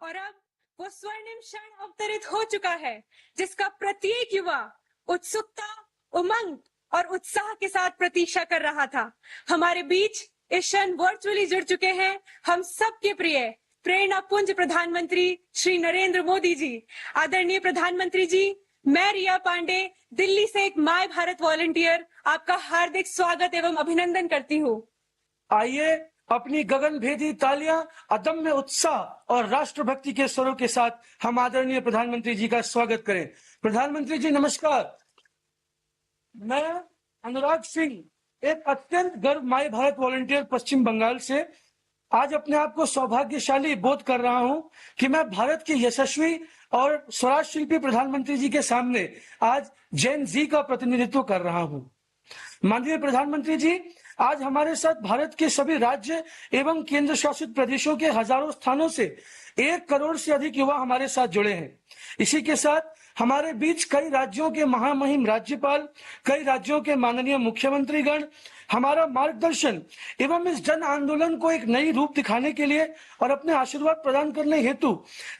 और अब वो स्वर्णिम क्षण अवतरित हो चुका है जिसका प्रत्येक युवा उत्सुकता, उमंग और उत्साह के साथ प्रतीक्षा कर रहा था। हमारे बीच इस क्षण वर्चुअली जुड़ चुके हैं हम सबके प्रिय प्रेरणा पुंज प्रधानमंत्री श्री नरेंद्र मोदी जी। आदरणीय प्रधानमंत्री जी, मैं रिया पांडे, दिल्ली से एक माय भारत वॉलंटियर, आपका हार्दिक स्वागत एवं अभिनंदन करती हूँ। आइए अपनी गगनभेदी तालियां, अदम्य उत्साह और राष्ट्रभक्ति के स्वरों के साथ हम आदरणीय प्रधानमंत्री जी का स्वागत करें। प्रधानमंत्री जी नमस्कार। मैं अनुराग सिंह, एक अत्यंत गर्व माय भारत वॉलंटियर पश्चिम बंगाल से आज अपने आप को सौभाग्यशाली बोध कर रहा हूं कि मैं भारत के यशस्वी और स्वराज शिल्पी प्रधानमंत्री जी के सामने आज जेन जी का प्रतिनिधित्व कर रहा हूं। माननीय प्रधानमंत्री जी, आज हमारे साथ भारत के सभी राज्य एवं केंद्र शासित प्रदेशों के हजारों स्थानों से 1 करोड़ से अधिक युवा हमारे साथ जुड़े हैं। इसी के साथ हमारे बीच कई राज्यों के महामहिम राज्यपाल, कई राज्यों के माननीय मुख्यमंत्रीगण हमारा मार्गदर्शन एवं इस जन आंदोलन को एक नई रूप दिखाने के लिए और अपने आशीर्वाद प्रदान करने हेतु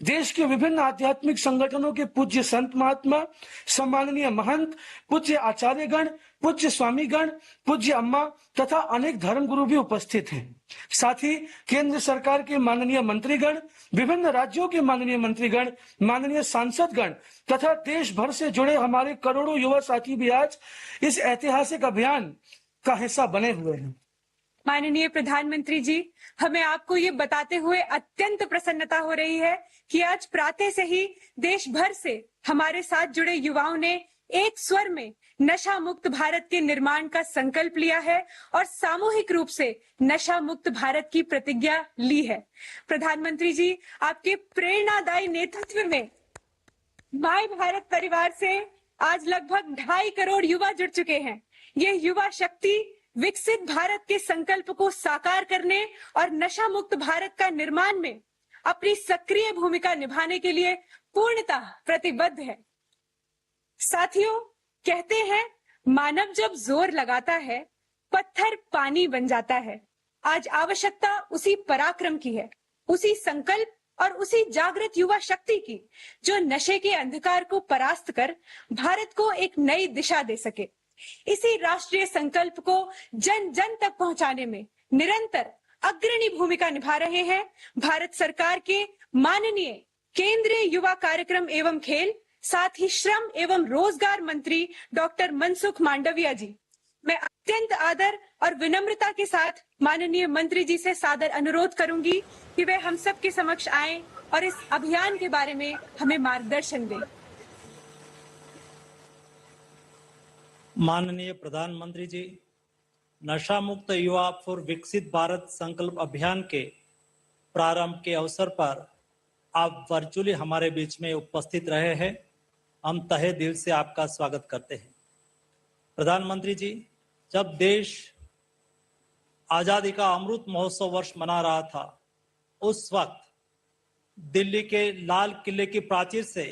देश के विभिन्न आध्यात्मिक संगठनों के पूज्य संत महात्मा, सम्माननीय महंत, पूज्य आचार्यगण, पूज्य स्वामीगण, पूज्य अम्मा तथा अनेक धर्मगुरु भी उपस्थित हैं। साथ ही केंद्र सरकार के माननीय मंत्रीगण, विभिन्न राज्यों के माननीय मंत्रीगण, माननीय सांसदगण तथा देश भर से जुड़े हमारे करोड़ों युवा साथी भी आज इस ऐतिहासिक अभियान का हिस्सा बने हुए हैं। माननीय प्रधानमंत्री जी, हमें आपको ये बताते हुए अत्यंत प्रसन्नता हो रही है कि आज प्रातः से ही देश भर से हमारे साथ जुड़े युवाओं ने एक स्वर में नशा मुक्त भारत के निर्माण का संकल्प लिया है और सामूहिक रूप से नशा मुक्त भारत की प्रतिज्ञा ली है। प्रधानमंत्री जी, आपके प्रेरणादायी नेतृत्व में माय भारत परिवार से आज लगभग 2.5 करोड़ युवा जुड़ चुके हैं। ये युवा शक्ति विकसित भारत के संकल्प को साकार करने और नशा मुक्त भारत का निर्माण में अपनी सक्रिय भूमिका निभाने के लिए पूर्णतः प्रतिबद्ध है। साथियों, कहते हैं मानव जब जोर लगाता है पत्थर पानी बन जाता है। आज आवश्यकता उसी पराक्रम की है, उसी संकल्प और उसी जागृत युवा शक्ति की जो नशे के अंधकार को परास्त कर भारत को एक नई दिशा दे सके। इसी राष्ट्रीय संकल्प को जन जन तक पहुंचाने में निरंतर अग्रणी भूमिका निभा रहे हैं भारत सरकार के माननीय केंद्रीय युवा कार्यक्रम एवं खेल, साथ ही श्रम एवं रोजगार मंत्री डॉक्टर मनसुख मांडविया जी। मैं अत्यंत आदर और विनम्रता के साथ माननीय मंत्री जी से सादर अनुरोध करूंगी कि वे हम सब के समक्ष आएं और इस अभियान के बारे में हमें मार्गदर्शन दें। माननीय प्रधानमंत्री जी, नशा मुक्त युवा फॉर विकसित भारत संकल्प अभियान के प्रारंभ के अवसर पर आप वर्चुअली हमारे बीच में उपस्थित रहे हैं। हम तहे दिल से आपका स्वागत करते हैं। प्रधानमंत्री जी, जब देश आजादी का अमृत महोत्सव वर्ष मना रहा था, उस वक्त दिल्ली के लाल किले की प्राचीर से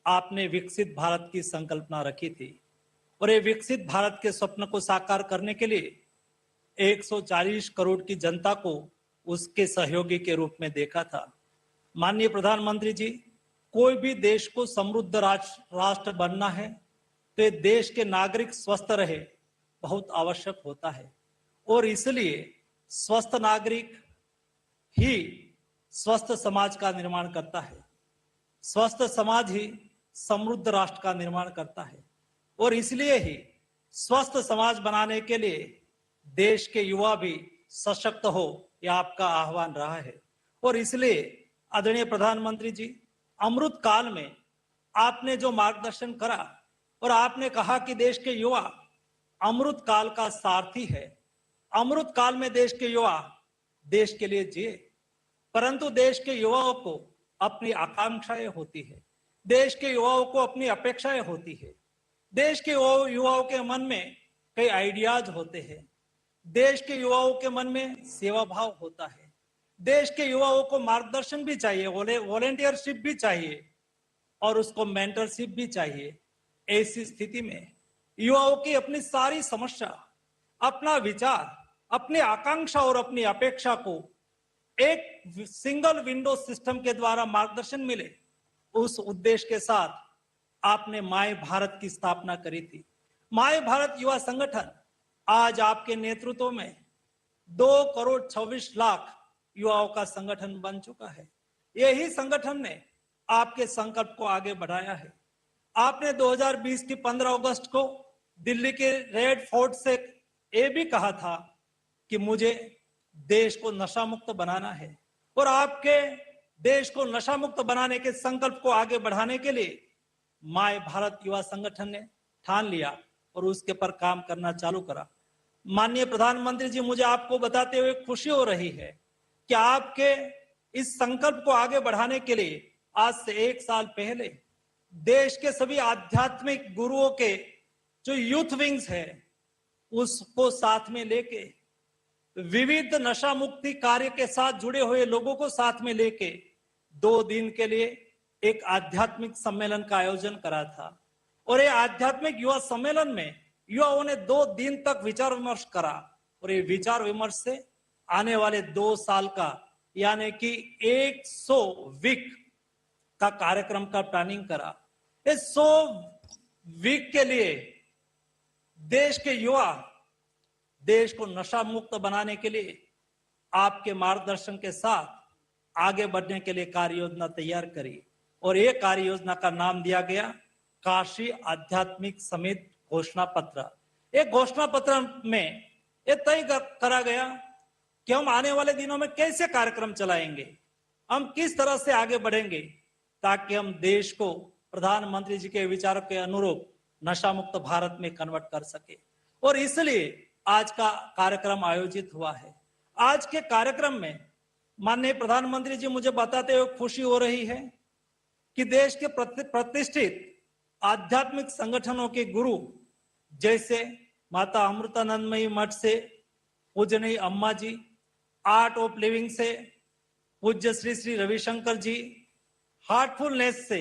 आपने विकसित भारत की संकल्पना रखी थी और ये विकसित भारत के स्वप्न को साकार करने के लिए 140 करोड़ की जनता को उसके सहयोगी के रूप में देखा था। माननीय प्रधानमंत्री जी, कोई भी देश को समृद्ध राष्ट्र बनना है तो ये देश के नागरिक स्वस्थ रहे बहुत आवश्यक होता है और इसलिए स्वस्थ नागरिक ही स्वस्थ समाज का निर्माण करता है, स्वस्थ समाज ही समृद्ध राष्ट्र का निर्माण करता है और इसलिए ही स्वस्थ समाज बनाने के लिए देश के युवा भी सशक्त हो, यह आपका आह्वान रहा है। और इसलिए आदरणीय प्रधानमंत्री जी, अमृत काल में आपने जो मार्गदर्शन करा और आपने कहा कि देश के युवा अमृत काल का सारथी है। अमृत काल में देश के युवा देश के लिए जिए, परंतु देश के युवाओं को अपनी आकांक्षाएं होती है, देश के युवाओं को अपनी अपेक्षाएं होती है, देश के युवाओं के मन में कई आइडियाज होते हैं, देश के युवाओं के मन में सेवा भाव होता है, देश के युवाओं को मार्गदर्शन भी चाहिए, वॉलेंटियरशिप भी चाहिए और उसको मेंटरशिप भी चाहिए। ऐसी स्थिति में युवाओं की अपनी सारी समस्या, अपना विचार, अपनी आकांक्षा और अपनी अपेक्षा को एक सिंगल विंडो सिस्टम के द्वारा मार्गदर्शन मिले, उस उद्देश्य के साथ आपने माय भारत की स्थापना करी थी। माय भारत युवा संगठन आज आपके नेतृत्व में 2,26,00,000 युवाओं का संगठन बन चुका है। यही संगठन ने आपके संकल्प को आगे बढ़ाया है। आपने 2020 की 15 अगस्त को दिल्ली के रेड फोर्ट से ये भी कहा था कि मुझे देश को नशा मुक्त बनाना है, और आपके देश को नशा मुक्त बनाने के संकल्प को आगे बढ़ाने के लिए माय भारत युवा संगठन ने ठान लिया और उसके पर काम करना चालू करा। माननीय प्रधानमंत्री जी, मुझे आपको बताते हुए खुशी हो रही है कि आपके इस संकल्प को आगे बढ़ाने के लिए आज से 1 साल पहले देश के सभी आध्यात्मिक गुरुओं के जो यूथ विंग्स है उसको साथ में लेके, विविध नशा मुक्ति कार्य के साथ जुड़े हुए लोगों को साथ में लेके 2 दिन के लिए एक आध्यात्मिक सम्मेलन का आयोजन करा था। और ये आध्यात्मिक युवा सम्मेलन में युवाओं ने 2 दिन तक विचार विमर्श करा, और ये विचार विमर्श से आने वाले 2 साल का यानी कि 100 वीक का कार्यक्रम का प्लानिंग करा। इस 100 वीक के लिए देश के युवा देश को नशा मुक्त बनाने के लिए आपके मार्गदर्शन के साथ आगे बढ़ने के लिए कार्य योजना तैयार करी, और ये कार्य योजना का नाम दिया गया काशी आध्यात्मिक समिति घोषणा पत्र। एक घोषणा पत्र में यह तय करा गया कि हम आने वाले दिनों में कैसे कार्यक्रम चलाएंगे, हम किस तरह से आगे बढ़ेंगे ताकि हम देश को प्रधानमंत्री जी के विचारों के अनुरूप नशा मुक्त भारत में कन्वर्ट कर सके। और इसलिए आज का कार्यक्रम आयोजित हुआ है। आज के कार्यक्रम में माननीय प्रधानमंत्री जी, मुझे बताते हुए खुशी हो रही है कि देश के प्रतिष्ठित आध्यात्मिक संगठनों के गुरु जैसे माता अमृतानंदमयी मठ से पूजनीय अम्मा जी, आर्ट ऑफ लिविंग से पूज्य श्री श्री रविशंकर जी, हार्टफुलनेस से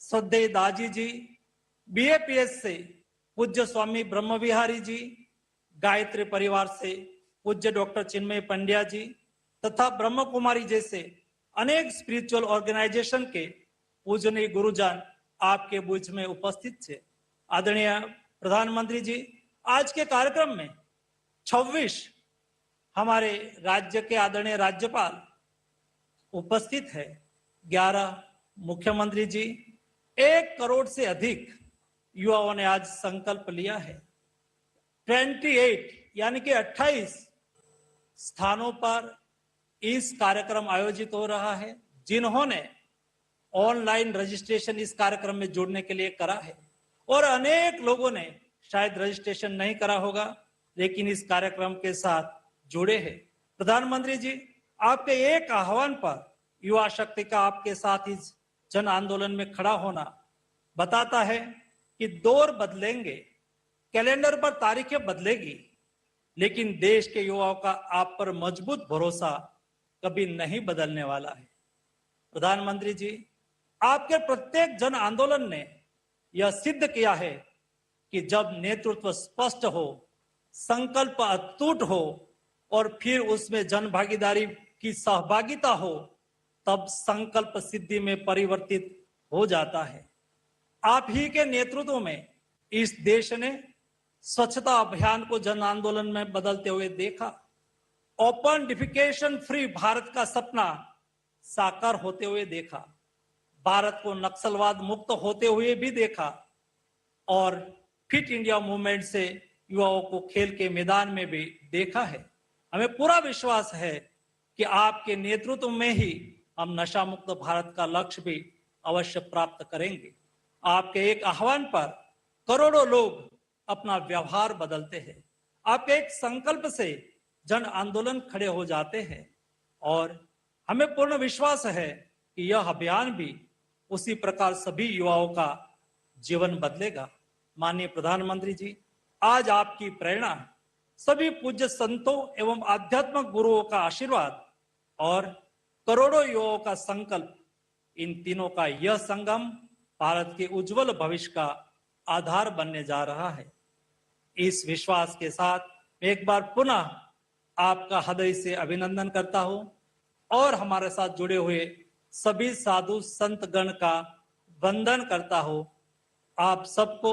श्रद्धेय दाजी जी, बीएपीएस से पूज्य स्वामी ब्रह्म विहारी जी, गायत्री परिवार से पूज्य डॉक्टर चिन्मय पंड्या जी तथा ब्रह्म कुमारी जैसे अनेक स्पिरिचुअल ऑर्गेनाइजेशन के पूजनीय गुरुजन आपके बीच में उपस्थित थे। आदरणीय प्रधानमंत्री जी, आज के कार्यक्रम में 26 हमारे राज्य के आदरणीय राज्यपाल उपस्थित है, 11 मुख्यमंत्री जी, 1 करोड़ से अधिक युवाओं ने आज संकल्प लिया है। 28 यानी कि 28 स्थानों पर इस कार्यक्रम आयोजित हो रहा है, जिन्होंने ऑनलाइन रजिस्ट्रेशन इस कार्यक्रम में जुड़ने के लिए करा है, और अनेक लोगों ने शायद रजिस्ट्रेशन नहीं करा होगा लेकिन इस कार्यक्रम के साथ जुड़े हैं। प्रधानमंत्री जी, आपके एक आह्वान पर युवा शक्ति का आपके साथ इस जन आंदोलन में खड़ा होना बताता है कि दौर बदलेंगे, कैलेंडर पर तारीखें बदलेगी, लेकिन देश के युवाओं का आप पर मजबूत भरोसा कभी नहीं बदलने वाला है। प्रधानमंत्री जी, आपके प्रत्येक जन आंदोलन ने यह सिद्ध किया है कि जब नेतृत्व स्पष्ट हो, संकल्प अटूट हो और फिर उसमें जन भागीदारी की सहभागिता हो, तब संकल्प सिद्धि में परिवर्तित हो जाता है। आप ही के नेतृत्व में इस देश ने स्वच्छता अभियान को जन आंदोलन में बदलते हुए देखा, ओपन डिफिकेशन फ्री भारत का सपना साकार होते हुए देखा, भारत को नक्सलवाद मुक्त होते हुए भी देखा, और फिट इंडिया मूवमेंट से युवाओं को खेल के मैदान में भी देखा है। हमें पूरा विश्वास है कि आपके नेतृत्व में ही हम नशा मुक्त भारत का लक्ष्य भी अवश्य प्राप्त करेंगे। आपके एक आह्वान पर करोड़ों लोग अपना व्यवहार बदलते हैं, आपके एक संकल्प से जन आंदोलन खड़े हो जाते हैं, और हमें पूर्ण विश्वास है कि यह अभियान भी उसी प्रकार सभी युवाओं का जीवन बदलेगा। माननीय प्रधानमंत्री जी, आज आपकी प्रेरणा, सभी पूज्य संतों एवं आध्यात्मिक गुरुओं का आशीर्वाद और करोड़ों युवाओं का संकल्प, इन तीनों का यह संगम भारत के उज्जवल भविष्य का आधार बनने जा रहा है। इस विश्वास के साथ एक बार पुनः आपका हृदय से अभिनंदन करता हूं। और हमारे साथ जुड़े हुए सभी साधु संत गण का वंदन करता हूं। आप सबको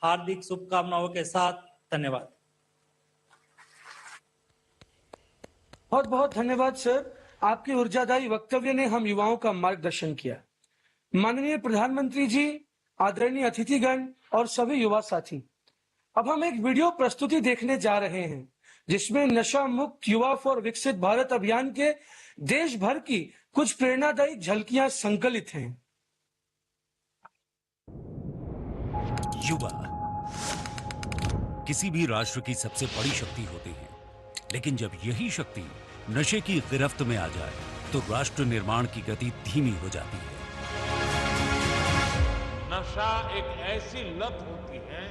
हार्दिक शुभकामनाओं के साथ धन्यवाद। बहुत बहुत धन्यवाद सर, आपके ऊर्जादायी वक्तव्य ने हम युवाओं का मार्गदर्शन किया। माननीय प्रधानमंत्री जी, आदरणीय अतिथिगण और सभी युवा साथी, अब हम एक वीडियो प्रस्तुति देखने जा रहे हैं जिसमें नशा मुक्त युवा फॉर विकसित भारत अभियान के देश भर की कुछ प्रेरणादायी झलकियां संकलित हैं। युवा किसी भी राष्ट्र की सबसे बड़ी शक्ति होती है, लेकिन जब यही शक्ति नशे की गिरफ्त में आ जाए तो राष्ट्र निर्माण की गति धीमी हो जाती है। नशा एक ऐसी लत होती है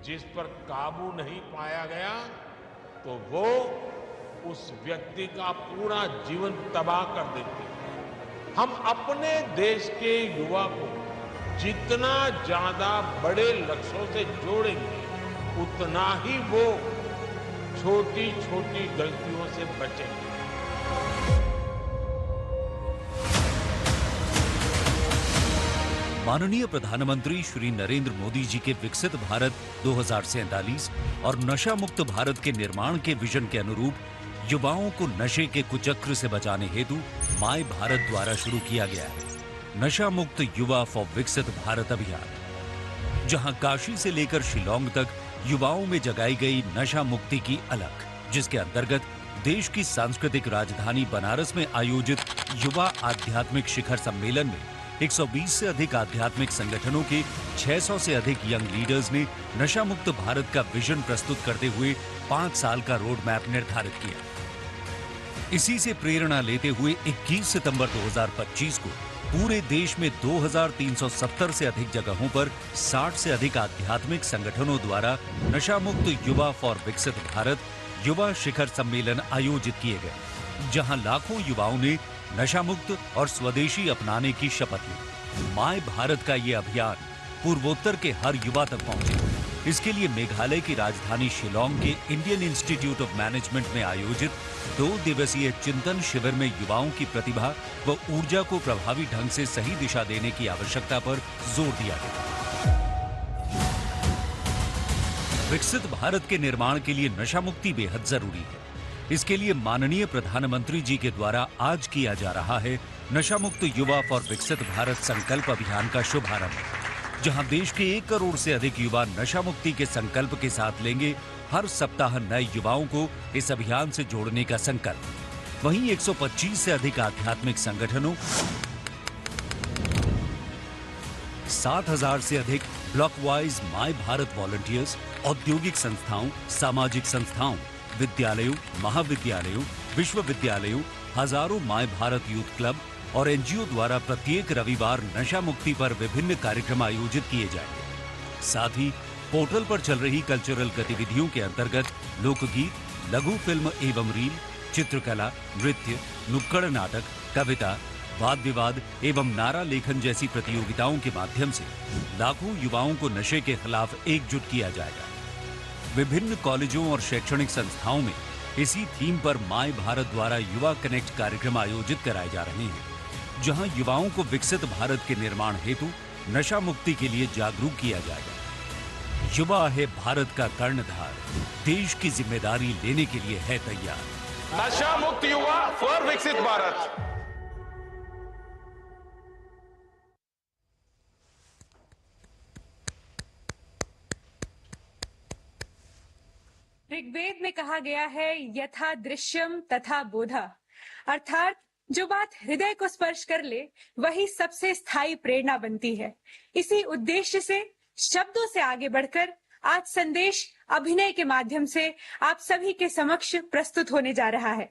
जिस पर काबू नहीं पाया गया तो वो उस व्यक्ति का पूरा जीवन तबाह कर देती है। हम अपने देश के युवा को जितना ज्यादा बड़े लक्ष्यों से जोड़ेंगे उतना ही वो छोटी छोटी गलतियों से बचेंगे। माननीय प्रधानमंत्री श्री नरेंद्र मोदी जी के विकसित भारत 2047 और नशा मुक्त भारत के निर्माण के विजन के अनुरूप युवाओं को नशे के कुचक्र से बचाने हेतु माय भारत द्वारा शुरू किया गया है नशा मुक्त युवा फॉर विकसित भारत अभियान, जहां काशी से लेकर शिलांग तक युवाओं में जगाई गई नशा मुक्ति की अलख, जिसके अंतर्गत देश की सांस्कृतिक राजधानी बनारस में आयोजित युवा आध्यात्मिक शिखर सम्मेलन में 120 से अधिक आध्यात्मिक संगठनों के 600 से अधिक यंग लीडर्स ने नशा मुक्त भारत का विजन प्रस्तुत करते हुए 5 साल का रोड मैप निर्धारित किया। इसी से प्रेरणा लेते हुए 21 सितंबर 2025 को पूरे देश में 2370 से अधिक जगहों पर 60 से अधिक आध्यात्मिक संगठनों द्वारा नशा मुक्त युवा फॉर विकसित भारत युवा शिखर सम्मेलन आयोजित किए गए, जहां लाखों युवाओं ने नशा मुक्त और स्वदेशी अपनाने की शपथ ली। माय भारत का ये अभियान पूर्वोत्तर के हर युवा तक पहुंचे। इसके लिए मेघालय की राजधानी शिलांग के इंडियन इंस्टीट्यूट ऑफ मैनेजमेंट में आयोजित 2 दिवसीय चिंतन शिविर में युवाओं की प्रतिभा व ऊर्जा को प्रभावी ढंग से सही दिशा देने की आवश्यकता पर जोर दिया गया। विकसित भारत के निर्माण के लिए नशा मुक्ति बेहद जरूरी है। इसके लिए माननीय प्रधानमंत्री जी के द्वारा आज किया जा रहा है नशा मुक्त युवा फॉर विकसित भारत संकल्प अभियान का शुभारंभ, जहां देश के 1 करोड़ से अधिक युवा नशा मुक्ति के संकल्प के साथ लेंगे हर सप्ताह नए युवाओं को इस अभियान से जोड़ने का संकल्प। वहीं 125 से अधिक आध्यात्मिक संगठनों, 7000 से अधिक block wise my Bharat volunteers, औद्योगिक संस्थाओं, सामाजिक संस्थाओं, विद्यालयों, महाविद्यालयों, विश्वविद्यालयों, हजारों माय भारत यूथ क्लब और एनजीओ द्वारा प्रत्येक रविवार नशा मुक्ति पर विभिन्न कार्यक्रम आयोजित किए जाएंगे। साथ ही पोर्टल पर चल रही कल्चरल गतिविधियों के अंतर्गत लोकगीत, लघु फिल्म एवं रील, चित्रकला, नृत्य, नुक्कड़ नाटक, कविता, वाद विवाद एवं नारा लेखन जैसी प्रतियोगिताओं के माध्यम से लाखों युवाओं को नशे के खिलाफ एकजुट किया जाएगा। विभिन्न कॉलेजों और शैक्षणिक संस्थाओं में इसी थीम पर माय भारत द्वारा युवा कनेक्ट कार्यक्रम आयोजित कराए जा रहे हैं, जहां युवाओं को विकसित भारत के निर्माण हेतु नशा मुक्ति के लिए जागरूक किया जाएगा। युवा है भारत का कर्णधार, देश की जिम्मेदारी लेने के लिए है तैयार। नशा मुक्त युवा फॉर विकसित भारत। ऋग्वेद में कहा गया है यथा दृश्यम तथा बोधा, अर्थात जो बात हृदय को स्पर्श कर ले वही सबसे स्थायी प्रेरणा बनती है। इसी उद्देश्य से शब्दों से आगे बढ़कर आज संदेश अभिनय के माध्यम से आप सभी के समक्ष प्रस्तुत होने जा रहा है,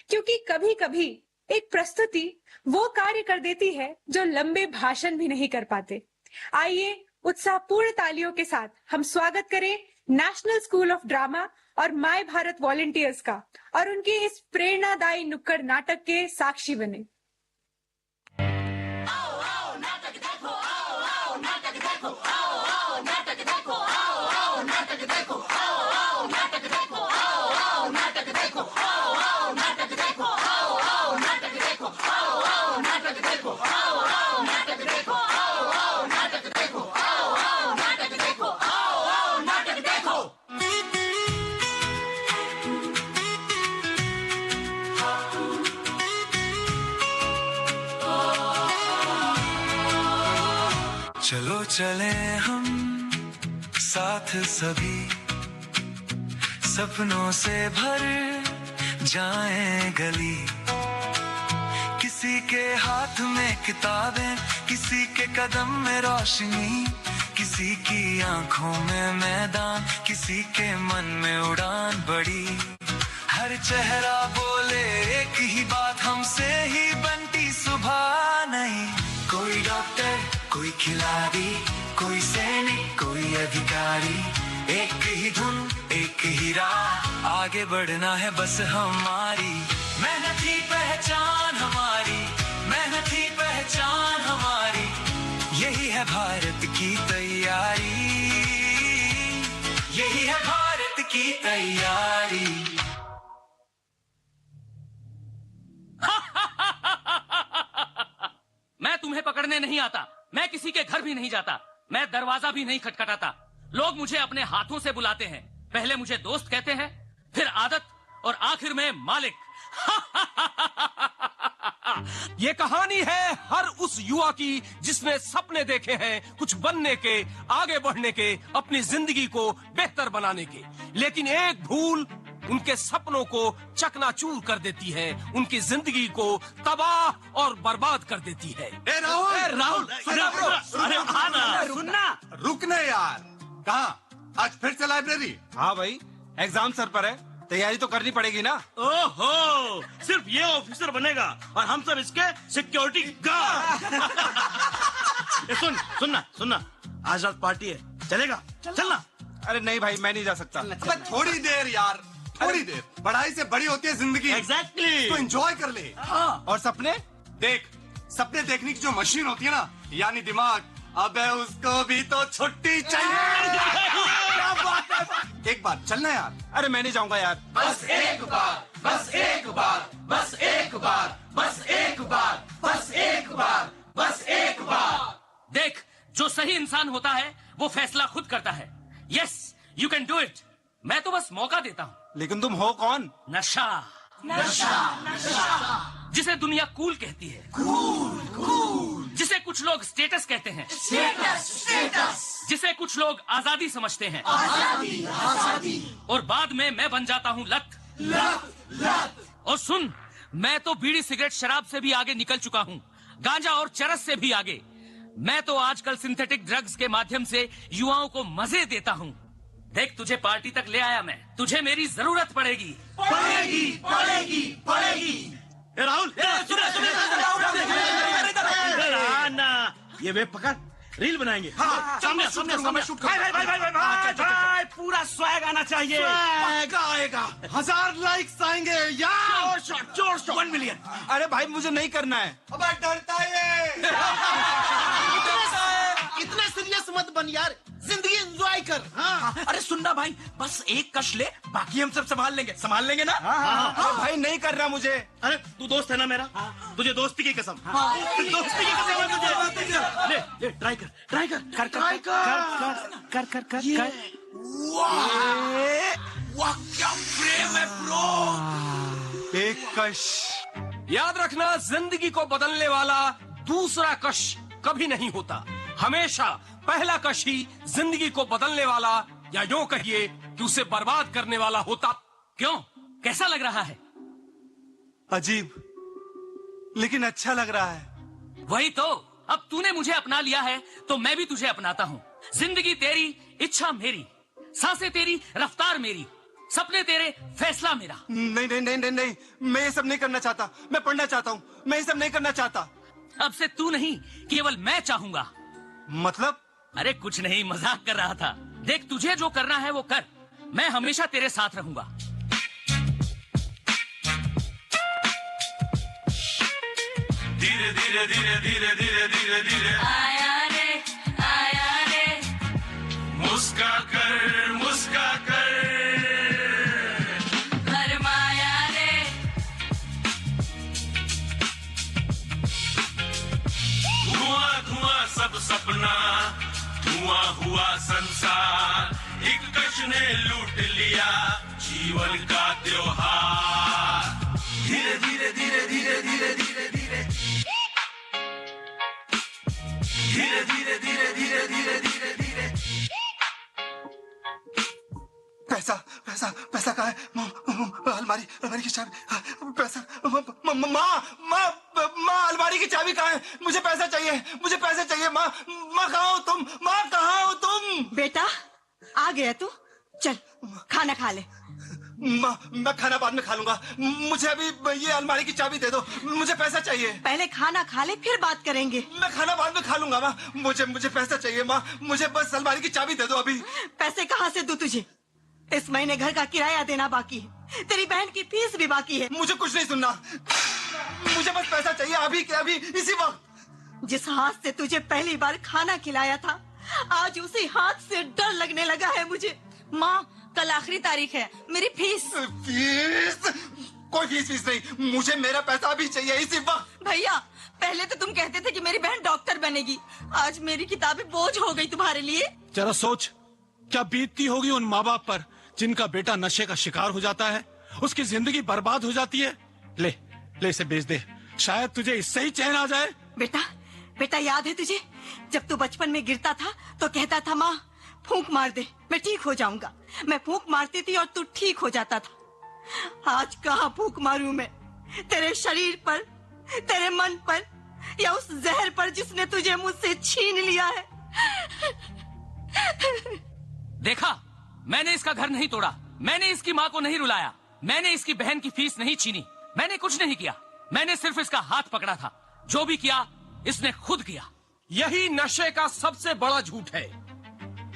क्योंकि कभी कभी एक प्रस्तुति वो कार्य कर देती है जो लंबे भाषण भी नहीं कर पाते। आइए उत्साहपूर्ण तालियों के साथ हम स्वागत करें नेशनल स्कूल ऑफ ड्रामा और माय भारत वॉलंटियर्स का, और उनके इस प्रेरणादायी नुक्कड़ नाटक के साक्षी बने। चले हम साथ सभी, सपनों से भर जाए गली। किसी के हाथ में किताबें, किसी के कदम में रोशनी, किसी की आंखों में मैदान, किसी के मन में उड़ान बड़ी। हर चेहरा बोले एक ही बात, हमसे ही बनती सुबह नहीं। कोई डॉक्टर, कोई खिलाड़ी, कोई सैनिक, कोई अधिकारी, एक ही धुन एक ही राह, आगे बढ़ना है बस हमारी। मेहनत ही पहचान हमारी, मेहनत ही पहचान हमारी, यही है भारत की तैयारी, यही है भारत की तैयारी। मैं तुम्हें पकड़ने नहीं आता, मैं किसी के घर भी नहीं जाता, मैं दरवाजा भी नहीं खटखटाता। लोग मुझे अपने हाथों से बुलाते हैं, पहले मुझे दोस्त कहते हैं, फिर आदत और आखिर में मालिक। ये कहानी है हर उस युवा की जिसने सपने देखे हैं कुछ बनने के, आगे बढ़ने के, अपनी जिंदगी को बेहतर बनाने के, लेकिन एक भूल उनके सपनों को चकनाचूर कर देती है, उनकी जिंदगी को तबाह और बर्बाद कर देती है। राहुल अरे सुनना, रुकने यार। कहाँ? आज फिर से लाइब्रेरी? हाँ भाई, एग्जाम सर पर है, तैयारी तो करनी पड़ेगी ना। ओहो, सिर्फ ये ऑफिसर बनेगा और हम सब इसके सिक्योरिटी गार्ड। सुनना, आज रात पार्टी है, चलेगा? चलना। अरे नहीं भाई, मैं नहीं जा सकता। अबे थोड़ी देर यार, थोड़ी देर। पढ़ाई से बड़ी होती है जिंदगी। एग्जैक्टली। तो एंजॉय कर ले। और सपने देख, सपने देखने की जो मशीन होती है ना, यानी दिमाग, अबे उसको भी तो छुट्टी चाहिए। एक बार चलना यार। अरे मैं नहीं जाऊंगा यार। बस एक बार, बस एक बार, बस एक बार, बस एक बार, बस एक बार, बस एक बार। देख, जो सही इंसान होता है वो फैसला खुद करता है। Yes, you can do it. मैं तो बस मौका देता हूँ। लेकिन तुम हो कौन? नशा, नशा, नशा, जिसे दुनिया कूल कहती है, जिसे कुछ लोग स्टेटस कहते हैं, स्टेटस, जिसे कुछ लोग आजादी समझते हैं, आजादी, आजादी, और बाद में मैं बन जाता हूँ लत। लत। और सुन, मैं तो बीड़ी सिगरेट शराब से भी आगे निकल चुका हूँ, गांजा और चरस से भी आगे। मैं तो आजकल सिंथेटिक ड्रग्स के माध्यम से युवाओं को मजे देता हूँ। देख, तुझे पार्टी तक ले आया मैं, तुझे मेरी जरूरत पड़ेगी। पड़ेगी, पड़ेगी, पड़ेगी। राहुल, ना, ये वे पकड़, रील बनाएंगे। सामने शूट करूंगा। भाई, पूरा स्वैग आना चाहिए। स्वैग आएगा, 1000 लाइक्स आएंगे यार। जोर शॉट 1 मिलियन। अरे भाई, मुझे नहीं करना है। अबे डरता है। इतना सीरियस मत बन यार, जिंदगी एंजॉय कर। हाँ। अरे सुनना भाई, बस एक कश ले, बाकी हम सब संभाल लेंगे ना। अरे भाई, नहीं करना मुझे। अरे तू दोस्त है ना मेरा, तुझे दोस्ती की कसम। दोस्ती की कसम है तुझे। ले, ट्राई कर। वाह क्या प्रेम है ब्रो। एक कश। याद रखना, जिंदगी को बदलने वाला दूसरा कश कभी नहीं होता। हमेशा पहला कश ही जिंदगी को बदलने वाला, या यूं कहिए कि उसे बर्बाद करने वाला होता। क्यों, कैसा लग रहा है? अजीब, लेकिन अच्छा लग रहा है। वही तो, अब तूने मुझे अपना लिया है तो मैं भी तुझे अपनाता हूँ। जिंदगी तेरी, इच्छा मेरी, सांसें तेरी, रफ्तार मेरी, सपने तेरे, फैसला मेरा। नहीं, मैं ये सब नहीं करना चाहता। मैं पढ़ना चाहता हूँ, मैं ये सब नहीं करना चाहता। अब से तू नहीं, केवल मैं चाहूंगा। मतलब? अरे कुछ नहीं, मजाक कर रहा था। देख, तुझे जो करना है वो कर, मैं हमेशा तेरे साथ रहूंगा। धीरे धीरे धीरे धीरे धीरे धीरे धीरे आया रे मुस्का कर भरमाया रे धुआं धुआं सब सपना, धुआं हुआ संसार, एक कश ने लूट लिया जीवन का त्योहार। धीरे धीरे धीरे धीरे धीरे धीरे धीरे धीरे धीरे धीरे धीरे धीरे की चाबी, पैसा, माँ अलमारी की चाबी कहाँ है? मुझे पैसा चाहिए, मुझे पैसा चाहिए। माँ कहाँ हो तुम? माँ कहाँ हो तुम? बेटा आ गया तू, चल खाना खा ले। माँ मैं खाना बाद में खा लूंगा, मुझे अभी ये अलमारी की चाबी दे दो, मुझे पैसा चाहिए। पहले खाना खा ले फिर बात करेंगे। मैं खाना बाद में खा लूंगा माँ, मुझे पैसा चाहिए माँ, मुझे बस अलमारी की चाबी दे दो अभी। पैसे कहाँ से दूं तुझे? इस महीने घर का किराया देना बाकी है, तेरी बहन की फीस भी बाकी है। मुझे कुछ नहीं सुनना, मुझे बस पैसा चाहिए अभी के अभी, इसी वक्त। जिस हाथ से तुझे पहली बार खाना खिलाया था, आज उसी हाथ से डर लगने लगा है मुझे। माँ कल आखिरी तारीख है, मेरी फीस। कोई फीस नहीं, मुझे मेरा पैसा भी चाहिए इसी वक्त। भैया पहले तो तुम कहते थे कि मेरी बहन डॉक्टर बनेगी, आज मेरी किताबें बोझ हो गई तुम्हारे लिए। जरा सोच क्या बीतती होगी उन माँ बाप पर जिनका बेटा नशे का शिकार हो जाता है, उसकी जिंदगी बर्बाद हो जाती है। ले इसे बेच दे, शायद तुझे इससे ही चैन आ जाए। बेटा याद है तुझे, जब तू बचपन में गिरता था तो कहता था माँ फूंक मार दे, मैं ठीक हो जाऊंगा। मैं फूंक मारती थी और तू ठीक हो जाता था। आज कहाँ फूंक मारूं मैं? तेरे शरीर पर, तेरे मन पर, या उस जहर पर जिसने तुझे मुझसे छीन लिया है। देखा, मैंने इसका घर नहीं तोड़ा, मैंने इसकी माँ को नहीं रुलाया, मैंने इसकी बहन की फीस नहीं छीनी, मैंने कुछ नहीं किया, मैंने सिर्फ इसका हाथ पकड़ा था। जो भी किया इसने खुद किया। यही नशे का सबसे बड़ा झूठ है।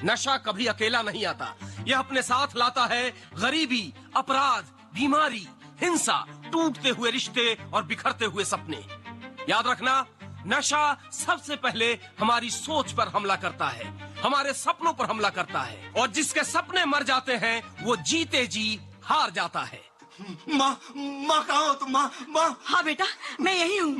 नशा कभी अकेला नहीं आता, यह अपने साथ लाता है गरीबी, अपराध, बीमारी, हिंसा, टूटते हुए रिश्ते और बिखरते हुए सपने। याद रखना, नशा सबसे पहले हमारी सोच पर हमला करता है, हमारे सपनों पर हमला करता है, और जिसके सपने मर जाते हैं वो जीते जी हार जाता है। माँ कहाँ हो तुम? माँ। हाँ बेटा मैं यही हूँ।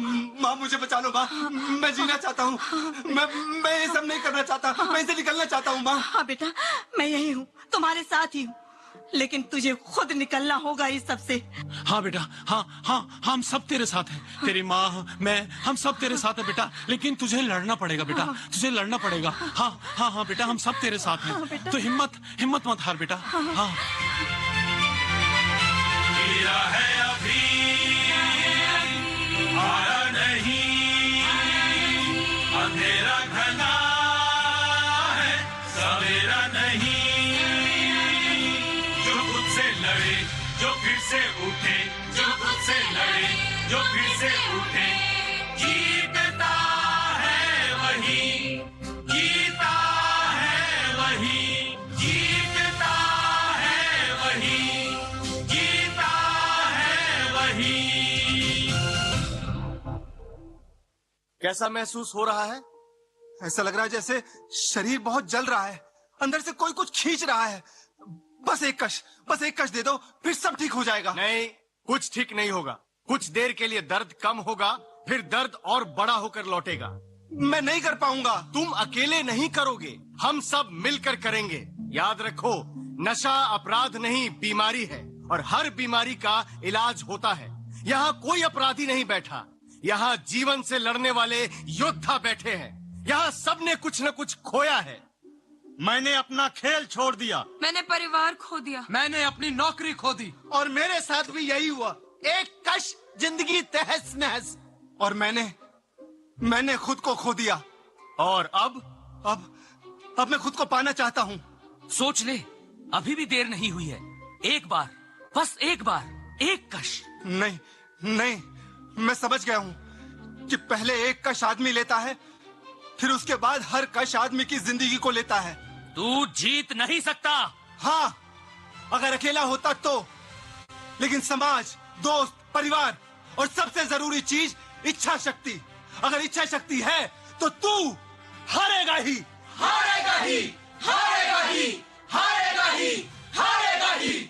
माँ मुझे बचा लो माँ, मैं जीना चाहता हूँ, मैं ये सब नहीं करना चाहता, मैं इसे निकलना चाहता हूँ माँ। हाँ बेटा मैं यही हूँ, तुम्हारे साथ ही हूँ, लेकिन तुझे खुद निकलना होगा इस सब से। हाँ बेटा, हाँ हम सब तेरे साथ हैं, तेरी माँ, मैं, हम सब तेरे साथ हैं बेटा, लेकिन तुझे लड़ना पड़ेगा बेटा, तुझे लड़ना पड़ेगा। हाँ बेटा हम सब तेरे साथ हैं, तो हिम्मत मत हार बेटा। हाँ है अभी हारा नहीं, अंधेरा घना है सवेरा नहीं। जो खुद से लड़े, जो फिर से उठे, जो खुद से लड़े, जो फिर से उठे, जीतता है वही, जीता है वही, जीतता है वही, जीता है वही। कैसा महसूस हो रहा है? ऐसा लग रहा है जैसे शरीर बहुत जल रहा है, अंदर से कोई कुछ खींच रहा है। बस एक कश दे दो, फिर सब ठीक हो जाएगा। नहीं, कुछ ठीक नहीं होगा। कुछ देर के लिए दर्द कम होगा, फिर दर्द और बड़ा होकर लौटेगा। मैं नहीं कर पाऊंगा। तुम अकेले नहीं करोगे, हम सब मिलकर करेंगे। याद रखो, नशा अपराध नहीं बीमारी है, और हर बीमारी का इलाज होता है। यहाँ कोई अपराधी नहीं बैठा, यहाँ जीवन से लड़ने वाले योद्धा बैठे हैं। यहाँ सबने कुछ न कुछ खोया है। मैंने अपना खेल छोड़ दिया, मैंने परिवार खो दिया, मैंने अपनी नौकरी खो दी, और मेरे साथ भी यही हुआ। एक कश जिंदगी तहस नहस। और मैंने खुद को खो दिया, और अब मैं खुद को पाना चाहता हूँ। सोच ले, अभी भी देर नहीं हुई है। एक बार, बस एक बार, एक कश। नहीं, मैं समझ गया हूँ कि पहले एक कश आदमी लेता है, फिर उसके बाद हर कश आदमी की जिंदगी को लेता है। तू जीत नहीं सकता। हाँ, अगर अकेला होता तो, लेकिन समाज, दोस्त, परिवार और सबसे जरूरी चीज इच्छा शक्ति। अगर इच्छा शक्ति है तो तू हारेगा ही, हारेगा ही, हारेगा ही, हारेगा ही, हारेगा ही।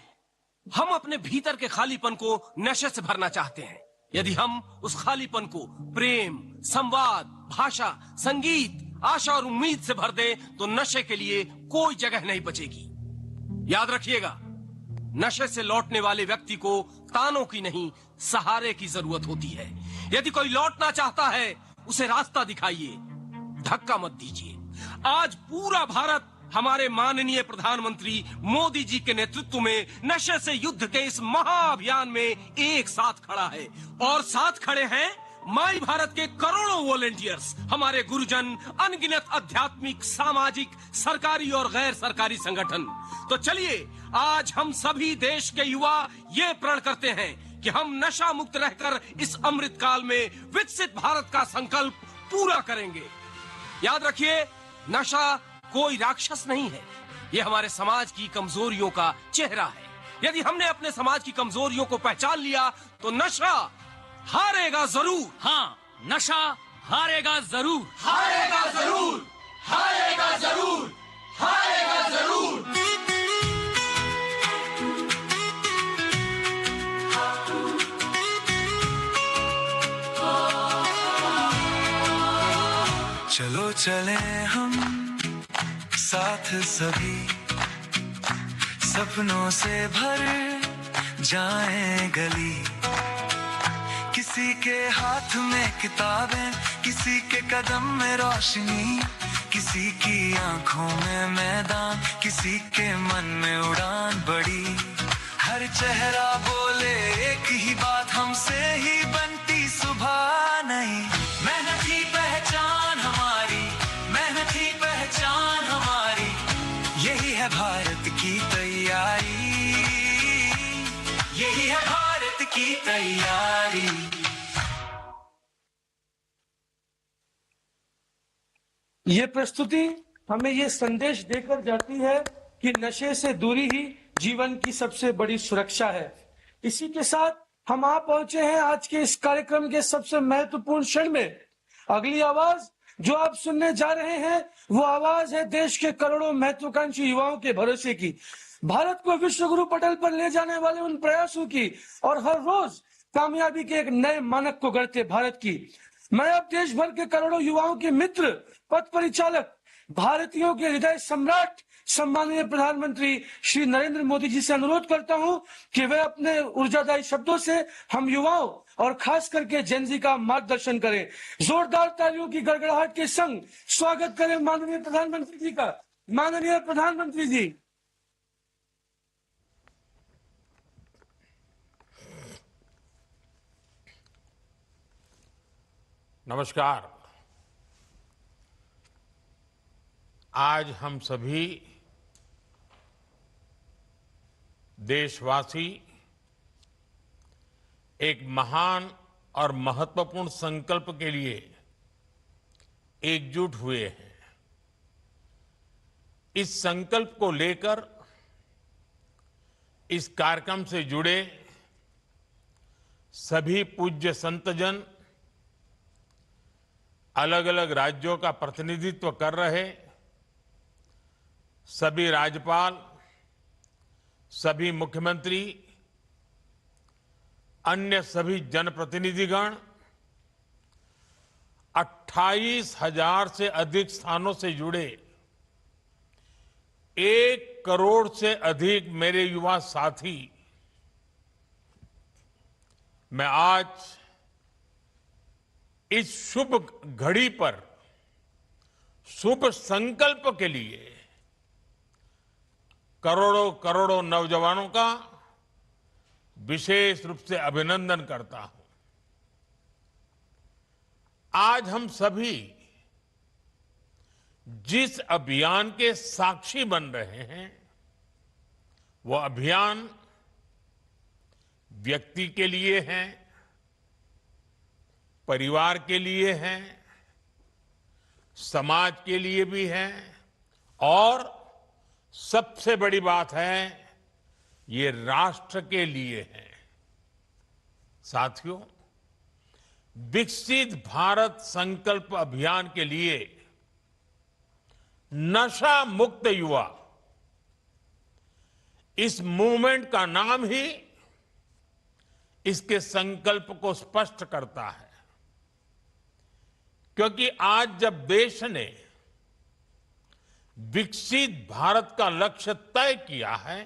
हम अपने भीतर के खालीपन को नशे से भरना चाहते हैं। यदि हम उस खालीपन को प्रेम, संवाद, भाषा, संगीत, आशा और उम्मीद से भर दें, तो नशे के लिए कोई जगह नहीं बचेगी। याद रखिएगा, नशे से लौटने वाले व्यक्ति को तानों की नहीं, सहारे की जरूरत होती है। यदि कोई लौटना चाहता है, उसे रास्ता दिखाइए, धक्का मत दीजिए। आज पूरा भारत हमारे माननीय प्रधानमंत्री मोदी जी के नेतृत्व में नशे से युद्ध के इस महाअभियान में एक साथ खड़ा है और साथ खड़े हैं माई भारत के करोड़ों वॉलेंटियर्स, हमारे गुरुजन, अनगिनत आध्यात्मिक, सामाजिक, सरकारी और गैर सरकारी संगठन। तो चलिए आज हम सभी देश के युवा ये प्रण करते हैं कि हम नशा मुक्त रहकर इस अमृत काल में विकसित भारत का संकल्प पूरा करेंगे। याद रखिए, नशा कोई राक्षस नहीं है, ये हमारे समाज की कमजोरियों का चेहरा है। यदि हमने अपने समाज की कमजोरियों को पहचान लिया तो नशा हारेगा जरूर। हाँ, नशा हारेगा जरूर, हारेगा जरूर, हारेगा जरूर, हारेगा जरूर। चलो चले हम साथ सभी, सपनों से भर जाएं गली। किसी के हाथ में किताबें, किसी के कदम में रोशनी, किसी की आंखों में मैदान, किसी के मन में उड़ान बड़ी। हर चेहरा बोले एक ही बात, हमसे ही बनती सुबह नहीं। मेहनत ही पहचान हमारी, मेहनत ही पहचान हमारी, यही है भारत की तैयारी, यही है भारत की तैयारी। ये प्रस्तुति हमें ये संदेश देकर जाती है कि नशे से दूरी ही जीवन की सबसे बड़ी सुरक्षा है। इसी के साथ हम आ पहुंचे हैं आज के इस कार्यक्रम के सबसे महत्वपूर्ण क्षण में। अगली आवाज जो आप सुनने जा रहे हैं वो आवाज है देश के करोड़ों महत्वाकांक्षी युवाओं के भरोसे की, भारत को विश्व गुरु पटल पर ले जाने वाले उन प्रयासों की और हर रोज कामयाबी के एक नए मानक को गढ़ते भारत की। मैं अब देश भर के करोड़ों युवाओं के मित्र, पथ परिचालक, भारतीयों के हृदय सम्राट सम्माननीय प्रधानमंत्री श्री नरेंद्र मोदी जी से अनुरोध करता हूं कि वे अपने ऊर्जादायी शब्दों से हम युवाओं और खास करके जेनजी का मार्गदर्शन करें। जोरदार तालियों की गड़गड़ाहट के संग स्वागत करें माननीय प्रधानमंत्री जी का। माननीय प्रधानमंत्री जी। नमस्कार। आज हम सभी देशवासी एक महान और महत्वपूर्ण संकल्प के लिए एकजुट हुए हैं। इस संकल्प को लेकर इस कार्यक्रम से जुड़े सभी पूज्य संतजन, अलग अलग राज्यों का प्रतिनिधित्व कर रहे सभी राज्यपाल, सभी मुख्यमंत्री, अन्य सभी जनप्रतिनिधिगण, 28,000 से अधिक स्थानों से जुड़े 1 करोड़ से अधिक मेरे युवा साथी, मैं आज इस शुभ घड़ी पर शुभ संकल्प के लिए करोड़ों करोड़ों नौजवानों का विशेष रूप से अभिनंदन करता हूं। आज हम सभी जिस अभियान के साक्षी बन रहे हैं वो अभियान व्यक्ति के लिए है, परिवार के लिए है, समाज के लिए भी है और सबसे बड़ी बात है ये राष्ट्र के लिए है। साथियों, विकसित भारत संकल्प अभियान के लिए नशा मुक्त युवा, इस मूवमेंट का नाम ही इसके संकल्प को स्पष्ट करता है। क्योंकि आज जब देश ने विकसित भारत का लक्ष्य तय किया है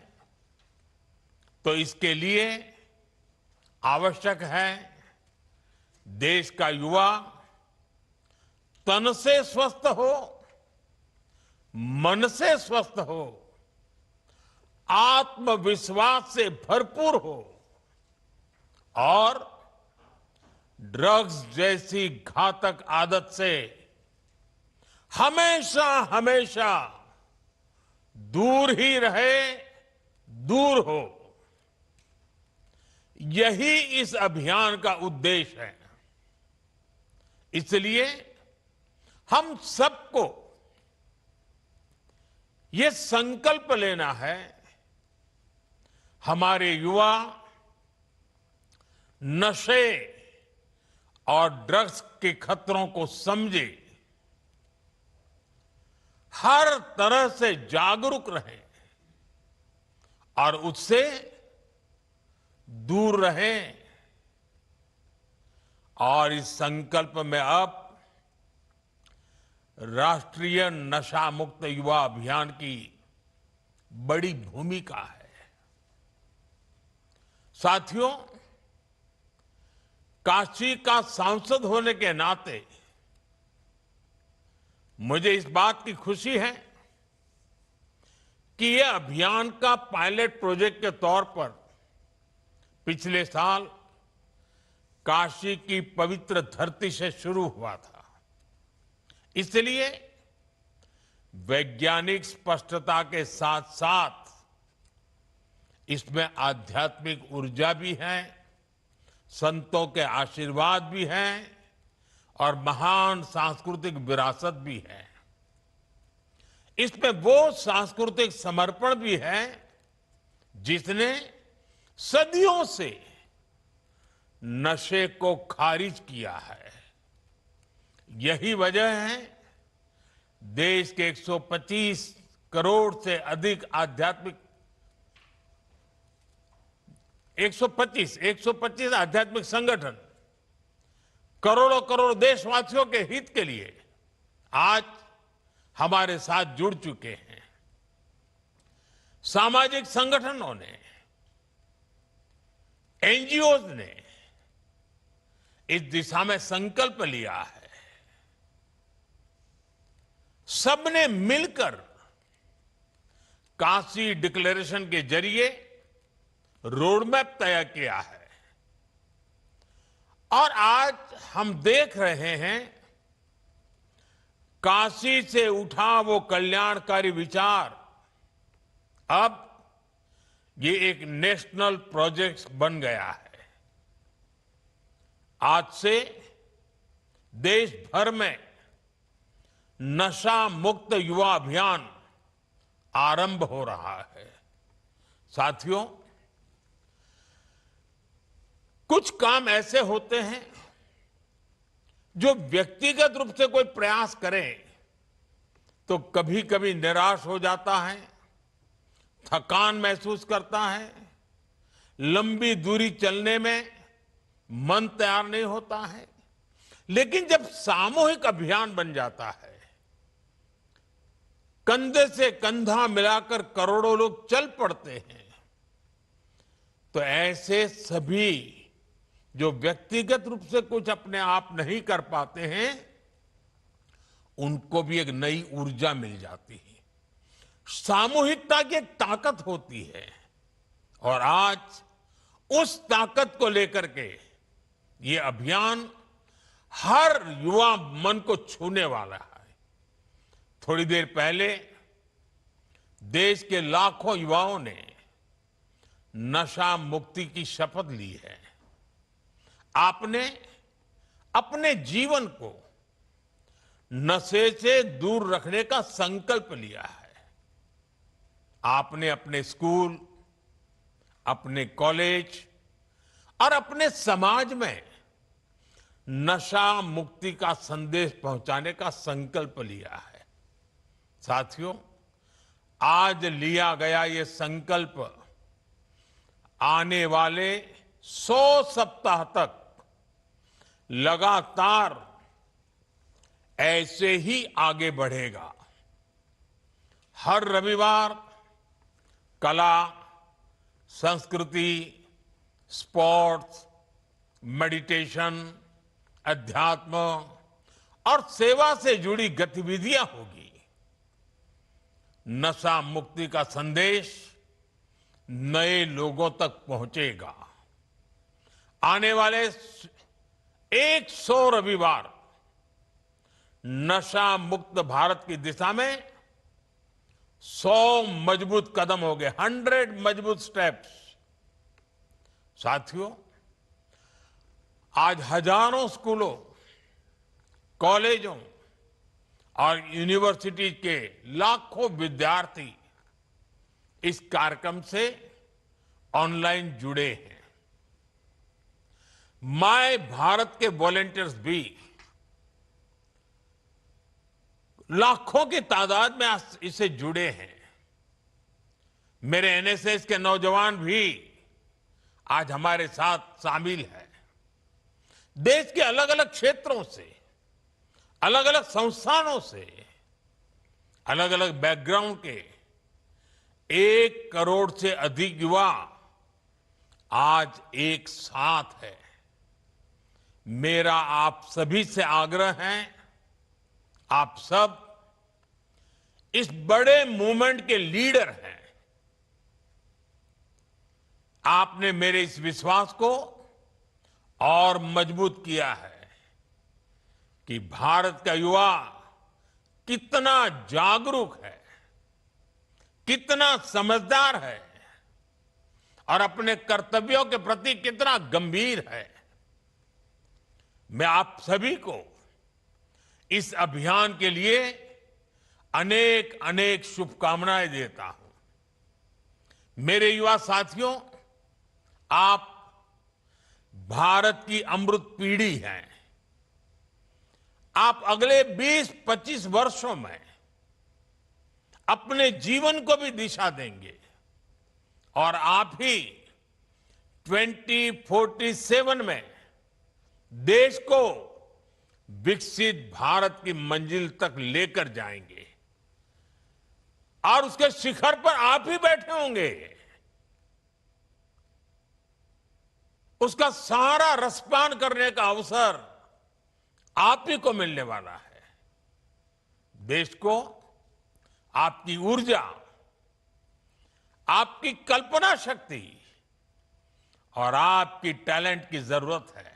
तो इसके लिए आवश्यक है देश का युवा तन से स्वस्थ हो, मन से स्वस्थ हो, आत्मविश्वास से भरपूर हो और ड्रग्स जैसी घातक आदत से हमेशा हमेशा दूर ही रहे, दूर हो। यही इस अभियान का उद्देश्य है। इसलिए हम सबको ये संकल्प लेना है, हमारे युवा नशे और ड्रग्स के खतरों को समझे, हर तरह से जागरूक रहें और उससे दूर रहें। और इस संकल्प में अब राष्ट्रीय नशा मुक्त युवा अभियान की बड़ी भूमिका है। साथियों, काशी का सांसद होने के नाते मुझे इस बात की खुशी है कि यह अभियान का पायलट प्रोजेक्ट के तौर पर पिछले साल काशी की पवित्र धरती से शुरू हुआ था। इसलिए वैज्ञानिक स्पष्टता के साथ साथ इसमें आध्यात्मिक ऊर्जा भी है, संतों के आशीर्वाद भी हैं और महान सांस्कृतिक विरासत भी है। इसमें वो सांस्कृतिक समर्पण भी है जिसने सदियों से नशे को खारिज किया है। यही वजह है देश के 125 करोड़ से अधिक आध्यात्मिक 125 आध्यात्मिक संगठन करोड़ों करोड़ देशवासियों के हित के लिए आज हमारे साथ जुड़ चुके हैं। सामाजिक संगठनों ने, एनजीओज ने इस दिशा में संकल्प लिया है। सबने मिलकर काशी डिक्लेरेशन के जरिए रोडमैप तय किया है और आज हम देख रहे हैं काशी से उठा वो कल्याणकारी विचार अब ये एक नेशनल प्रोजेक्ट बन गया है। आज से देश भर में नशा मुक्त युवा अभियान आरंभ हो रहा है। साथियों, कुछ काम ऐसे होते हैं जो व्यक्तिगत रूप से कोई प्रयास करे तो कभी कभी निराश हो जाता है, थकान महसूस करता है, लंबी दूरी चलने में मन तैयार नहीं होता है। लेकिन जब सामूहिक अभियान बन जाता है, कंधे से कंधा मिलाकर करोड़ों लोग चल पड़ते हैं, तो ऐसे सभी जो व्यक्तिगत रूप से कुछ अपने आप नहीं कर पाते हैं, उनको भी एक नई ऊर्जा मिल जाती है। सामूहिकता की एक ताकत होती है और आज उस ताकत को लेकर के ये अभियान हर युवा मन को छूने वाला है। थोड़ी देर पहले देश के लाखों युवाओं ने नशा मुक्ति की शपथ ली है। आपने अपने जीवन को नशे से दूर रखने का संकल्प लिया है। आपने अपने स्कूल, अपने कॉलेज और अपने समाज में नशा मुक्ति का संदेश पहुंचाने का संकल्प लिया है। साथियों, आज लिया गया ये संकल्प आने वाले 100 सप्ताह तक लगातार ऐसे ही आगे बढ़ेगा। हर रविवार कला, संस्कृति, स्पोर्ट्स, मेडिटेशन, अध्यात्म और सेवा से जुड़ी गतिविधियां होगी। नशा मुक्ति का संदेश नए लोगों तक पहुंचेगा। आने वाले 100 रविवार नशा मुक्त भारत की दिशा में 100 मजबूत कदम हो गए, 100 मजबूत स्टेप्स। साथियों, आज हजारों स्कूलों, कॉलेजों और यूनिवर्सिटी के लाखों विद्यार्थी इस कार्यक्रम से ऑनलाइन जुड़े हैं। माय भारत के वॉलंटियर्स भी लाखों की तादाद में इससे जुड़े हैं। मेरे एनएसएस के नौजवान भी आज हमारे साथ शामिल हैं। देश के अलग अलग क्षेत्रों से, अलग अलग संस्थानों से, अलग अलग बैकग्राउंड के 1 करोड़ से अधिक युवा आज एक साथ है। मेरा आप सभी से आग्रह है, आप सब इस बड़े मूवमेंट के लीडर हैं। आपने मेरे इस विश्वास को और मजबूत किया है कि भारत का युवा कितना जागरूक है, कितना समझदार है और अपने कर्तव्यों के प्रति कितना गंभीर है। मैं आप सभी को इस अभियान के लिए अनेक अनेक शुभकामनाएं देता हूं। मेरे युवा साथियों, आप भारत की अमृत पीढ़ी हैं। आप अगले 20-25 वर्षों में अपने जीवन को भी दिशा देंगे और आप ही 2047 में देश को विकसित भारत की मंजिल तक लेकर जाएंगे और उसके शिखर पर आप ही बैठे होंगे। उसका सारा रसपान करने का अवसर आप ही को मिलने वाला है। देश को आपकी ऊर्जा, आपकी कल्पना शक्ति और आपकी टैलेंट की जरूरत है।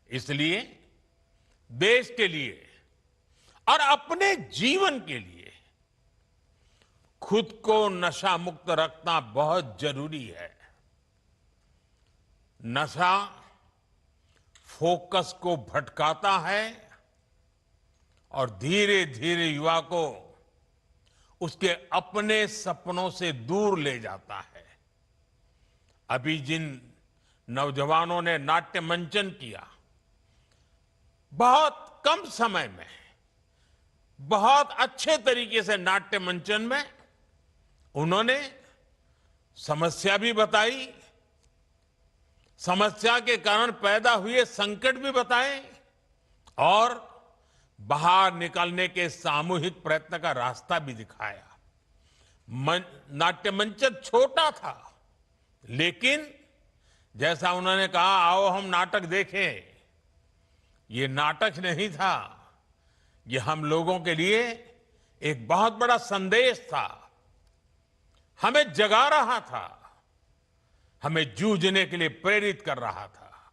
इसलिए देश के लिए और अपने जीवन के लिए खुद को नशा मुक्त रखना बहुत जरूरी है। नशा फोकस को भटकाता है और धीरे धीरे युवा को उसके अपने सपनों से दूर ले जाता है। अभी जिन नौजवानों ने नाट्य मंचन किया, बहुत कम समय में बहुत अच्छे तरीके से नाट्य मंचन में उन्होंने समस्या भी बताई, समस्या के कारण पैदा हुए संकट भी बताए और बाहर निकलने के सामूहिक प्रयत्न का रास्ता भी दिखाया। नाट्य मंचन छोटा था, लेकिन जैसा उन्होंने कहा, आओ हम नाटक देखें, ये नाटक नहीं था, ये हम लोगों के लिए एक बहुत बड़ा संदेश था। हमें जगा रहा था, हमें जूझने के लिए प्रेरित कर रहा था।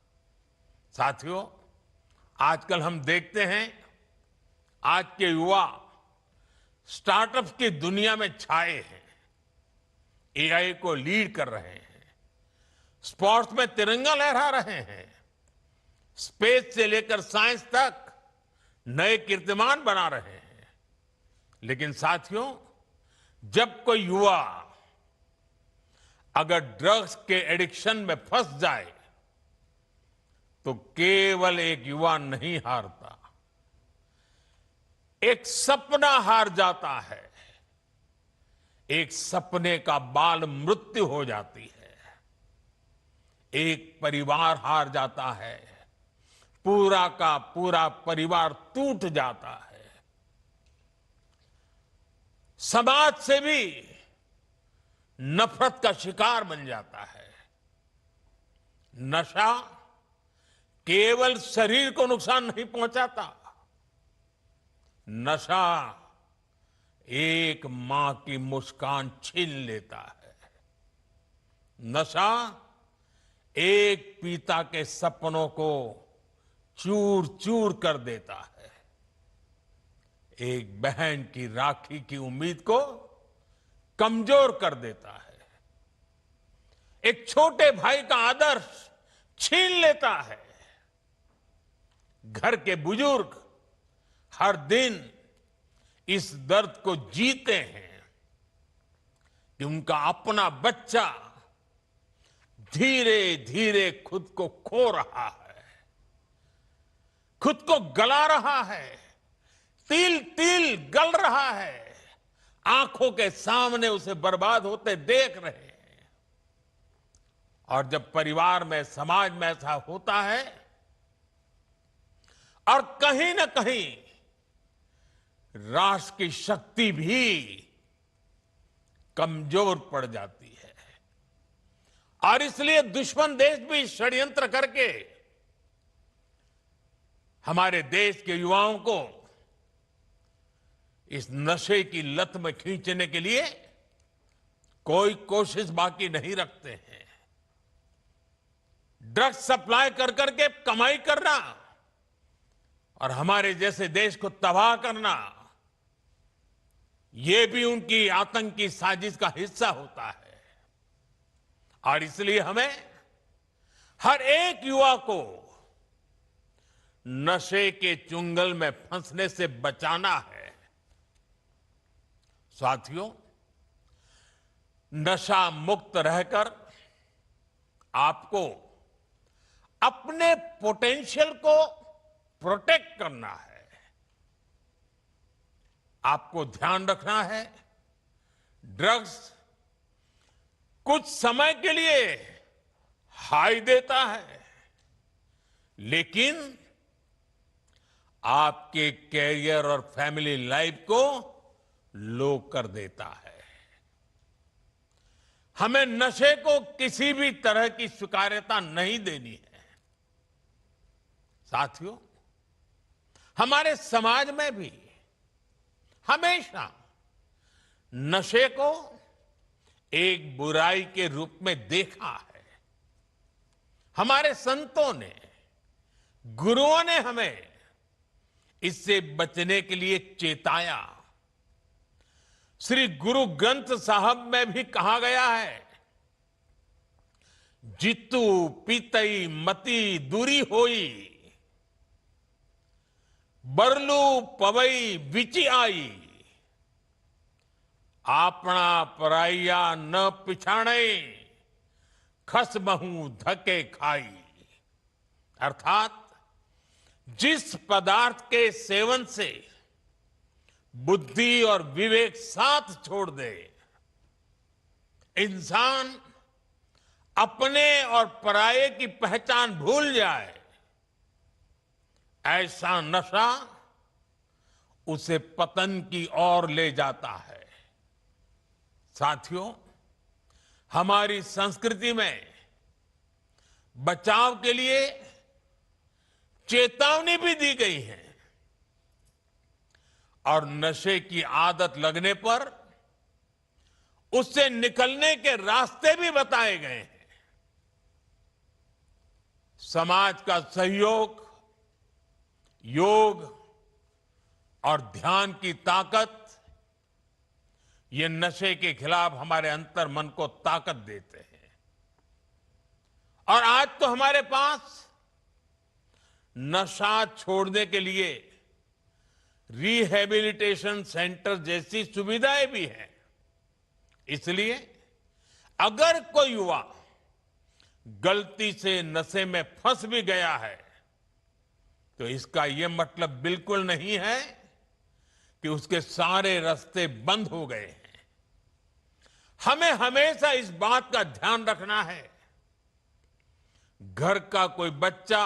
साथियों, आजकल हम देखते हैं आज के युवा स्टार्टअप की दुनिया में छाए हैं, एआई को लीड कर रहे हैं, स्पोर्ट्स में तिरंगा लहरा रहे हैं, स्पेस से लेकर साइंस तक नए कीर्तिमान बना रहे हैं। लेकिन साथियों, जब कोई युवा अगर ड्रग्स के एडिक्शन में फंस जाए तो केवल एक युवा नहीं हारता, एक सपना हार जाता है, एक सपने का बाल मृत्यु हो जाती है, एक परिवार हार जाता है, पूरा का पूरा परिवार टूट जाता है, समाज से भी नफरत का शिकार बन जाता है। नशा केवल शरीर को नुकसान नहीं पहुंचाता, नशा एक मां की मुस्कान छीन लेता है। नशा एक पिता के सपनों को चूर चूर कर देता है। एक बहन की राखी की उम्मीद को कमजोर कर देता है। एक छोटे भाई का आदर्श छीन लेता है। घर के बुजुर्ग हर दिन इस दर्द को जीते हैं कि उनका अपना बच्चा धीरे धीरे खुद को खो रहा है, खुद को गला रहा है, तिल तिल गल रहा है, आंखों के सामने उसे बर्बाद होते देख रहे हैं। और जब परिवार में, समाज में ऐसा होता है और कहीं ना कहीं राष्ट्र की शक्ति भी कमजोर पड़ जाती है और इसलिए दुश्मन देश भी षड्यंत्र करके हमारे देश के युवाओं को इस नशे की लत में खींचने के लिए कोई कोशिश बाकी नहीं रखते हैं। ड्रग्स सप्लाई कर करके कमाई करना और हमारे जैसे देश को तबाह करना, ये भी उनकी आतंकी साजिश का हिस्सा होता है। और इसलिए हमें हर एक युवा को नशे के चुंगल में फंसने से बचाना है। साथियों, नशा मुक्त रहकर आपको अपने पोटेंशियल को प्रोटेक्ट करना है। आपको ध्यान रखना है, ड्रग्स कुछ समय के लिए हाई देता है, लेकिन आपके कैरियर और फैमिली लाइफ को लो कर देता है। हमें नशे को किसी भी तरह की स्वीकार्यता नहीं देनी है। साथियों, हमारे समाज में भी हमेशा नशे को एक बुराई के रूप में देखा है। हमारे संतों ने, गुरुओं ने हमें इससे बचने के लिए चेताया। श्री गुरु ग्रंथ साहब में भी कहा गया है, जितु पीतई मति दूरी होई, बरलू पवई विचि आई, आपना पराइया न पिछाणे, खस महू धके खाई। अर्थात जिस पदार्थ के सेवन से बुद्धि और विवेक साथ छोड़ दे, इंसान अपने और पराये की पहचान भूल जाए, ऐसा नशा उसे पतन की ओर ले जाता है। साथियों, हमारी संस्कृति में बचाव के लिए चेतावनी भी दी गई है और नशे की आदत लगने पर उससे निकलने के रास्ते भी बताए गए हैं। समाज का सहयोग, योग और ध्यान की ताकत, ये नशे के खिलाफ हमारे अंतर मन को ताकत देते हैं। और आज तो हमारे पास नशा छोड़ने के लिए रिहैबिलिटेशन सेंटर जैसी सुविधाएं भी हैं। इसलिए अगर कोई युवा गलती से नशे में फंस भी गया है, तो इसका यह मतलब बिल्कुल नहीं है कि उसके सारे रास्ते बंद हो गए हैं। हमें हमेशा इस बात का ध्यान रखना है, घर का कोई बच्चा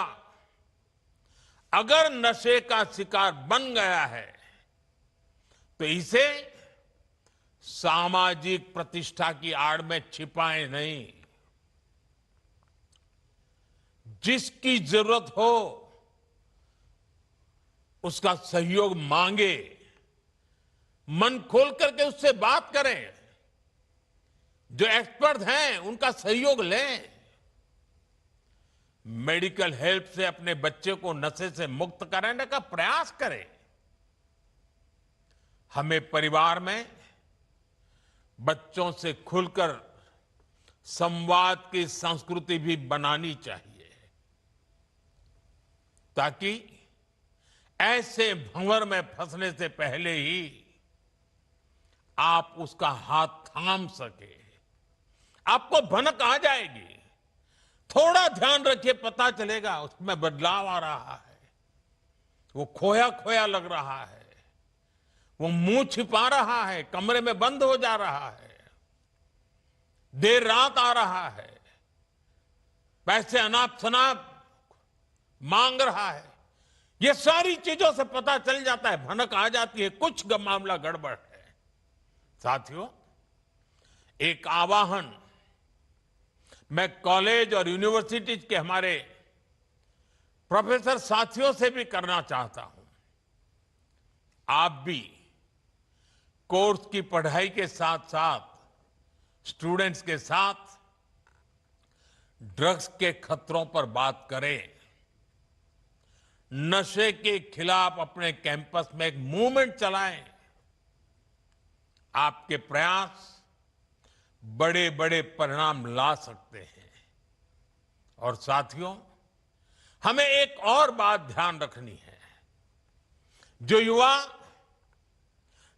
अगर नशे का शिकार बन गया है तो इसे सामाजिक प्रतिष्ठा की आड़ में छिपाए नहीं। जिसकी जरूरत हो उसका सहयोग मांगे, मन खोल करके उससे बात करें, जो एक्सपर्ट हैं उनका सहयोग लें, मेडिकल हेल्प से अपने बच्चे को नशे से मुक्त कराने का प्रयास करें। हमें परिवार में बच्चों से खुलकर संवाद की संस्कृति भी बनानी चाहिए, ताकि ऐसे भंवर में फंसने से पहले ही आप उसका हाथ थाम सके। आपको भनक आ जाएगी, थोड़ा ध्यान रखिए, पता चलेगा उसमें बदलाव आ रहा है, वो खोया खोया लग रहा है, वो मुंह छिपा रहा है, कमरे में बंद हो जा रहा है, देर रात आ रहा है, पैसे अनाप शनाप मांग रहा है। ये सारी चीजों से पता चल जाता है, भनक आ जाती है, कुछ मामला गड़बड़ है। साथियों, एक आवाहन मैं कॉलेज और यूनिवर्सिटीज के हमारे प्रोफेसर साथियों से भी करना चाहता हूं। आप भी कोर्स की पढ़ाई के साथ साथ स्टूडेंट्स के साथ ड्रग्स के खतरों पर बात करें। नशे के खिलाफ अपने कैंपस में एक मूवमेंट चलाएं। आपके प्रयास बड़े बड़े परिणाम ला सकते हैं। और साथियों, हमें एक और बात ध्यान रखनी है। जो युवा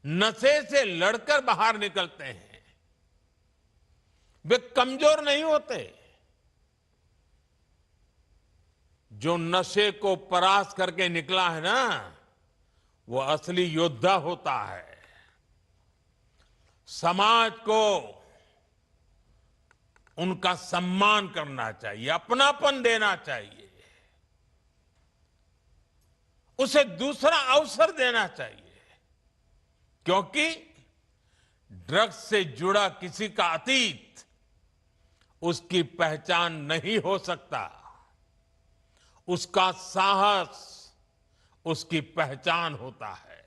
नशे से लड़कर बाहर निकलते हैं, वे कमजोर नहीं होते। जो नशे को परास्त करके निकला है ना, वो असली योद्धा होता है। समाज को उनका सम्मान करना चाहिए, अपनापन देना चाहिए, उसे दूसरा अवसर देना चाहिए, क्योंकि ड्रग्स से जुड़ा किसी का अतीत उसकी पहचान नहीं हो सकता, उसका साहस उसकी पहचान होता है।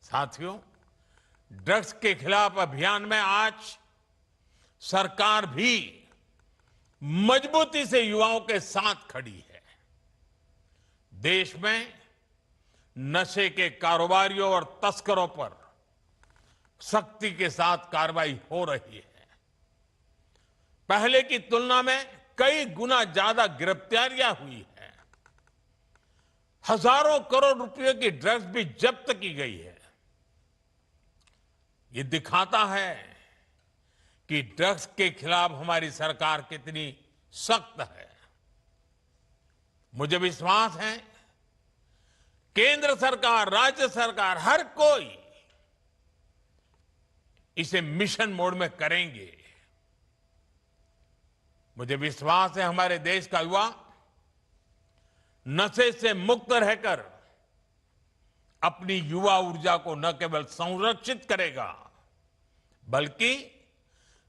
साथियों, ड्रग्स के खिलाफ अभियान में आज सरकार भी मजबूती से युवाओं के साथ खड़ी है। देश में नशे के कारोबारियों और तस्करों पर सख्ती के साथ कार्रवाई हो रही है। पहले की तुलना में कई गुना ज्यादा गिरफ्तारियां हुई हैं। हजारों करोड़ रुपए की ड्रग्स भी जब्त की गई है। ये दिखाता है कि ड्रग्स के खिलाफ हमारी सरकार कितनी सख्त है। मुझे विश्वास है केंद्र सरकार, राज्य सरकार, हर कोई इसे मिशन मोड में करेंगे। मुझे विश्वास है हमारे देश का युवा नशे से मुक्त रहकर अपनी युवा ऊर्जा को न केवल संरक्षित करेगा, बल्कि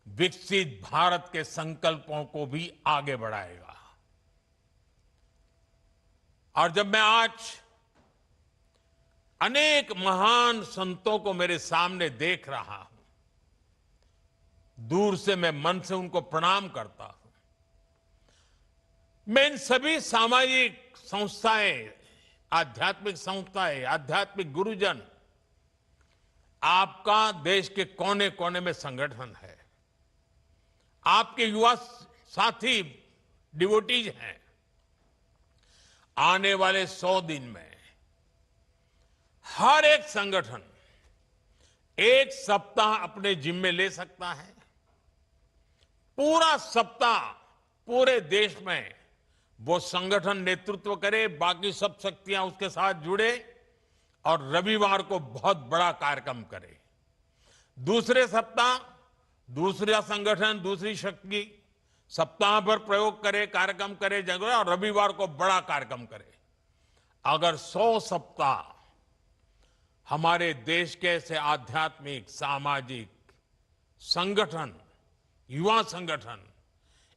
विकसित भारत के संकल्पों को भी आगे बढ़ाएगा। और जब मैं आज अनेक महान संतों को मेरे सामने देख रहा हूं, दूर से मैं मन से उनको प्रणाम करता हूं। मैं इन सभी सामाजिक संस्थाएं, आध्यात्मिक संस्थाएं, आध्यात्मिक गुरुजन, आपका देश के कोने कोने में संगठन है, आपके युवा साथी डिवोटीज हैं। आने वाले 100 दिन में हर एक संगठन एक सप्ताह अपने जिम्मे ले सकता है। पूरा सप्ताह पूरे देश में वो संगठन नेतृत्व करे, बाकी सब शक्तियां उसके साथ जुड़े और रविवार को बहुत बड़ा कार्यक्रम करे। दूसरे सप्ताह दूसरा संगठन, दूसरी शक्ति सप्ताह भर प्रयोग करे, कार्यक्रम करे जगह, और रविवार को बड़ा कार्यक्रम करे। अगर 100 सप्ताह हमारे देश के ऐसे आध्यात्मिक, सामाजिक संगठन, युवा संगठन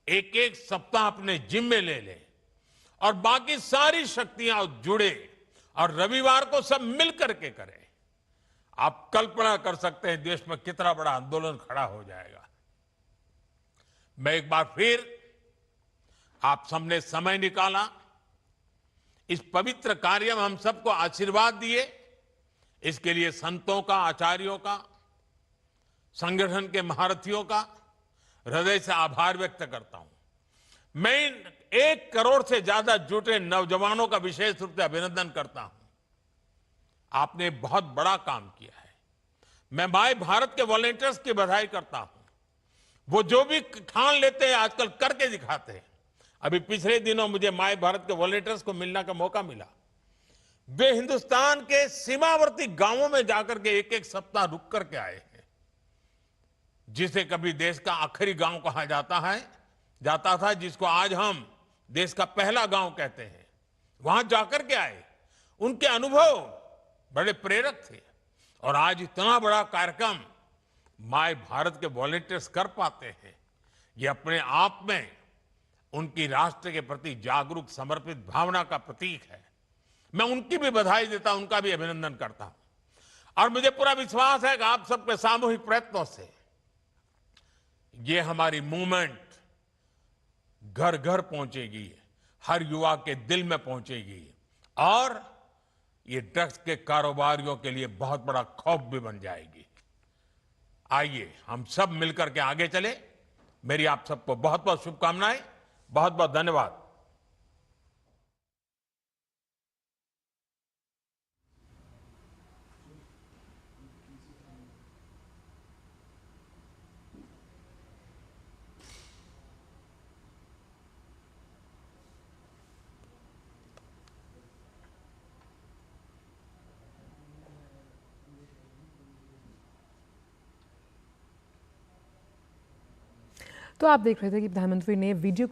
एक एक सप्ताह अपने जिम्मे ले ले और बाकी सारी शक्तियां जुड़े और रविवार को सब मिल करके करें, आप कल्पना कर सकते हैं देश में कितना बड़ा आंदोलन खड़ा हो जाएगा। मैं एक बार फिर आप सबने समय निकाला, इस पवित्र कार्य में हम सबको आशीर्वाद दिए, इसके लिए संतों का, आचार्यों का, संगठन के महारथियों का हृदय से आभार व्यक्त करता हूं। मैं 1 करोड़ से ज्यादा जुटे नौजवानों का विशेष रूप से अभिनंदन करता हूं। आपने बहुत बड़ा काम किया है। मैं माय भारत के वॉलंटियर्स की बधाई करता हूं। वो जो भी ठान लेते हैं आजकल करके दिखाते हैं। अभी पिछले दिनों मुझे माय भारत के वॉलंटियर्स को मिलने का मौका मिला। वे हिंदुस्तान के सीमावर्ती गांवों में जाकर के एक सप्ताह रुक करके आए हैं। जिसे कभी देश का आखिरी गांव कहा जाता था, जिसको आज हम देश का पहला गांव कहते हैं, वहां जाकर के आए। उनके अनुभव बड़े प्रेरक थे और आज इतना बड़ा कार्यक्रम माय भारत के वॉलंटियर्स कर पाते हैं, ये अपने आप में उनकी राष्ट्र के प्रति जागरूक समर्पित भावना का प्रतीक है। मैं उनकी भी बधाई देता हूं, उनका भी अभिनंदन करता हूं। और मुझे पूरा विश्वास है कि आप सबके सामूहिक प्रयत्नों से ये हमारी मूवमेंट घर घर पहुंचेगी, हर युवा के दिल में पहुंचेगी और ये ड्रग्स के कारोबारियों के लिए बहुत बड़ा खौफ भी बन जाएगी। आइए हम सब मिलकर के आगे चले। मेरी आप सबको बहुत बहुत शुभकामनाएं, बहुत बहुत धन्यवाद। तो आप देख रहे थे कि प्रधानमंत्री ने वीडियो